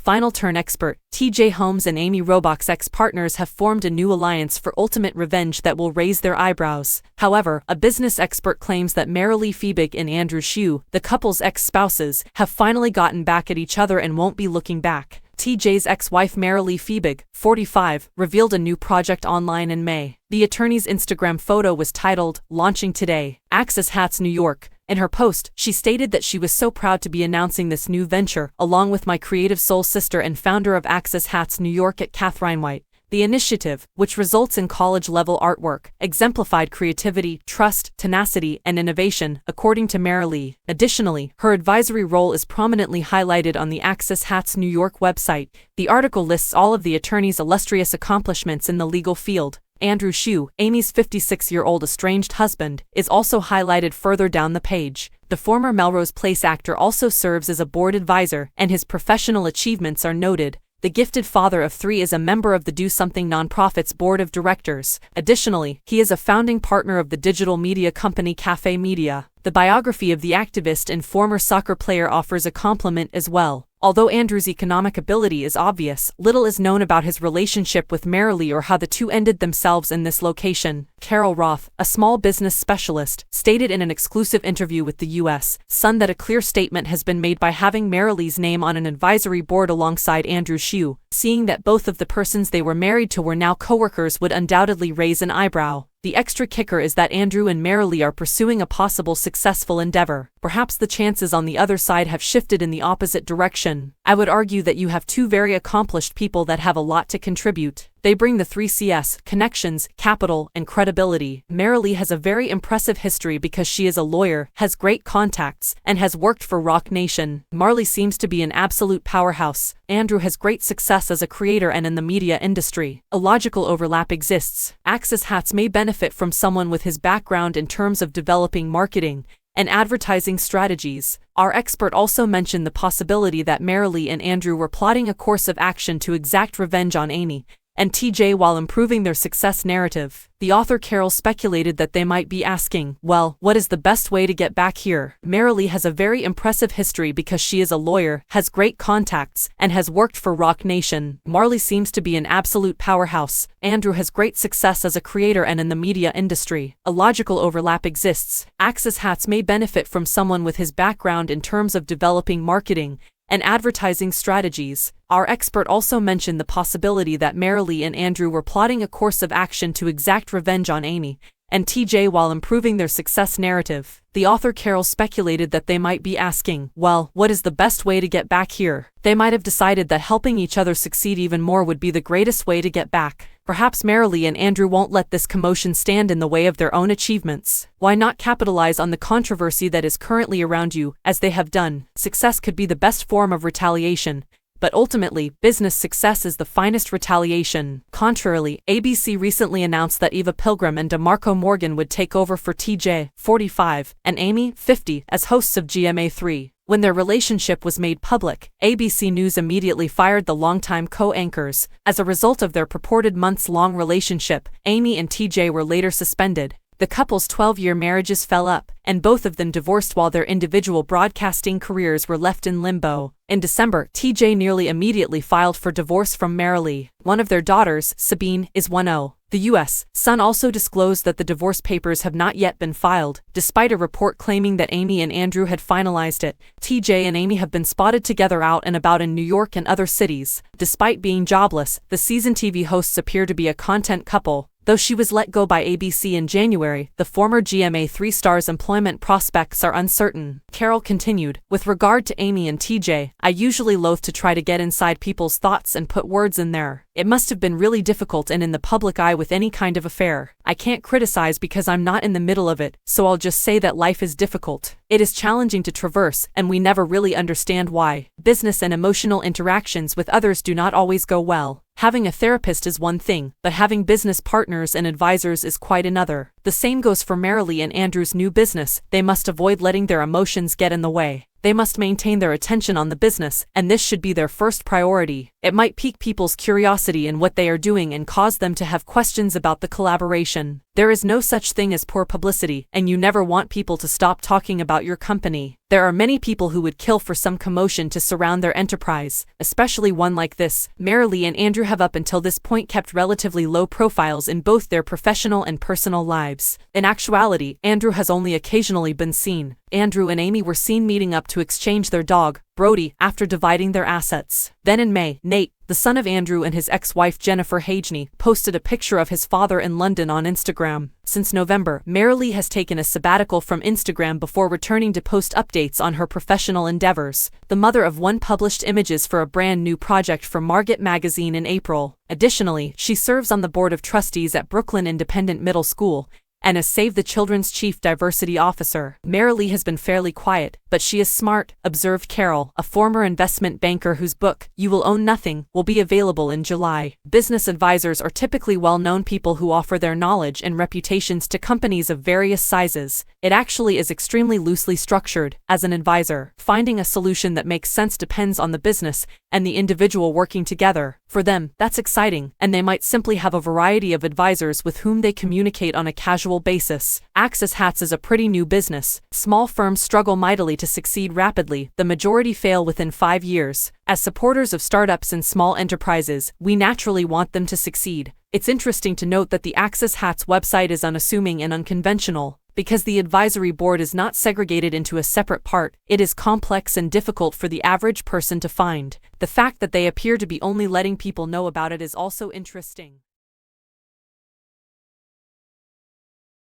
final turn expert, TJ Holmes and Amy Robach's ex-partners have formed a new alliance for ultimate revenge that will raise their eyebrows. However, a business expert claims that Marilee Fiebig and Andrew Shue, the couple's ex-spouses, have finally gotten back at each other and won't be looking back. TJ's ex-wife Marilee Fiebig, 45, revealed a new project online in May. The attorney's Instagram photo was titled, "Launching Today, Access Hats New York." In her post, she stated that she was so proud to be announcing this new venture, along with my creative soul sister and founder of Access Hats New York at Catherine White. The initiative, which results in college-level artwork, exemplified creativity, trust, tenacity, and innovation, according to Marilee. Additionally, her advisory role is prominently highlighted on the Access Hats New York website. The article lists all of the attorney's illustrious accomplishments in the legal field. Andrew Shue, Amy's 56-year-old estranged husband, is also highlighted further down the page. The former Melrose Place actor also serves as a board advisor, and his professional achievements are noted. The gifted father of 3 is a member of the Do Something nonprofit's board of directors. Additionally, he is a founding partner of the digital media company Cafe Media. The biography of the activist and former soccer player offers a compliment as well. Although Andrew's economic ability is obvious, little is known about his relationship with Marilee or how the two ended themselves in this location. Carol Roth, a small business specialist, stated in an exclusive interview with the U.S. Sun that a clear statement has been made by having Marilee's name on an advisory board alongside Andrew Shue. Seeing that both of the persons they were married to were now co-workers would undoubtedly raise an eyebrow. The extra kicker is that Andrew and Marilee are pursuing a possible successful endeavor. Perhaps the chances on the other side have shifted in the opposite direction. I would argue that you have 2 very accomplished people that have a lot to contribute. They bring the 3 Cs, connections, capital, and credibility. Marilee has a very impressive history because she is a lawyer, has great contacts, and has worked for Rock Nation. Marley seems to be an absolute powerhouse. Andrew has great success as a creator and in the media industry. A logical overlap exists. Access Hats may benefit from someone with his background in terms of developing marketing and advertising strategies. Our expert also mentioned the possibility that Marilee and Andrew were plotting a course of action to exact revenge on Amy and TJ while improving their success narrative. The author Carol speculated that they might be asking, well, what is the best way to get back here? Marilee has a very impressive history because she is a lawyer, has great contacts, and has worked for Rock Nation. Marley seems to be an absolute powerhouse. Andrew has great success as a creator and in the media industry. A logical overlap exists. Access Hats may benefit from someone with his background in terms of developing marketing and advertising strategies. Our expert also mentioned the possibility that Marilee and Andrew were plotting a course of action to exact revenge on Amy and TJ while improving their success narrative. The author Carol speculated that they might be asking, well, what is the best way to get back here? They might have decided that helping each other succeed even more would be the greatest way to get back. Perhaps Marilee and Andrew won't let this commotion stand in the way of their own achievements. Why not capitalize on the controversy that is currently around you, as they have done? Success could be the best form of retaliation, but ultimately, business success is the finest retaliation. Contrarily, ABC recently announced that Eva Pilgrim and DeMarco Morgan would take over for TJ, 45, and Amy, 50, as hosts of GMA3. When their relationship was made public, ABC News immediately fired the longtime co-anchors. As a result of their purported months-long relationship, Amy and TJ were later suspended. The couple's 12-year marriages fell up, and both of them divorced while their individual broadcasting careers were left in limbo. In December, TJ nearly immediately filed for divorce from Marilee. One of their daughters, Sabine, is 10. The U.S. Sun also disclosed that the divorce papers have not yet been filed, despite a report claiming that Amy and Andrew had finalized it. TJ and Amy have been spotted together out and about in New York and other cities. Despite being jobless, the seasoned TV hosts appear to be a content couple. Though she was let go by ABC in January, the former GMA3 star's employment prospects are uncertain. Carol continued, with regard to Amy and TJ, I usually loathe to try to get inside people's thoughts and put words in there. It must have been really difficult and in the public eye with any kind of affair. I can't criticize because I'm not in the middle of it, so I'll just say that life is difficult. It is challenging to traverse, and we never really understand why. Business and emotional interactions with others do not always go well. Having a therapist is one thing, but having business partners and advisors is quite another. The same goes for Marilee and Andrew's new business. They must avoid letting their emotions get in the way. They must maintain their attention on the business, and this should be their first priority. It might pique people's curiosity in what they are doing and cause them to have questions about the collaboration. There is no such thing as poor publicity, and you never want people to stop talking about your company. There are many people who would kill for some commotion to surround their enterprise, especially one like this. Marilee and Andrew have up until this point kept relatively low profiles in both their professional and personal lives. In actuality, Andrew has only occasionally been seen. Andrew and Amy were seen meeting up to exchange their dog, Brody, after dividing their assets. Then in May, Nate, the son of Andrew and his ex-wife Jennifer Hageney, posted a picture of his father in London on Instagram. Since November, Marilee has taken a sabbatical from Instagram before returning to post updates on her professional endeavors. The mother of one published images for a brand new project for Margate magazine in April. Additionally, she serves on the board of trustees at Brooklyn Independent Middle School, and as Save the Children's Chief Diversity Officer. Marilee has been fairly quiet, but she is smart, observed Carol, a former investment banker whose book, You Will Own Nothing, will be available in July. Business advisors are typically well-known people who offer their knowledge and reputations to companies of various sizes. It actually is extremely loosely structured. As an advisor, finding a solution that makes sense depends on the business and the individual working together. For them, that's exciting, and they might simply have a variety of advisors with whom they communicate on a casual basis. Access Hats is a pretty new business. Small firms struggle mightily to succeed rapidly. The majority fail within 5 years. As supporters of startups and small enterprises, we naturally want them to succeed. It's interesting to note that the Access Hats website is unassuming and unconventional. Because the advisory board is not segregated into a separate part, it is complex and difficult for the average person to find. The fact that they appear to be only letting people know about it is also interesting.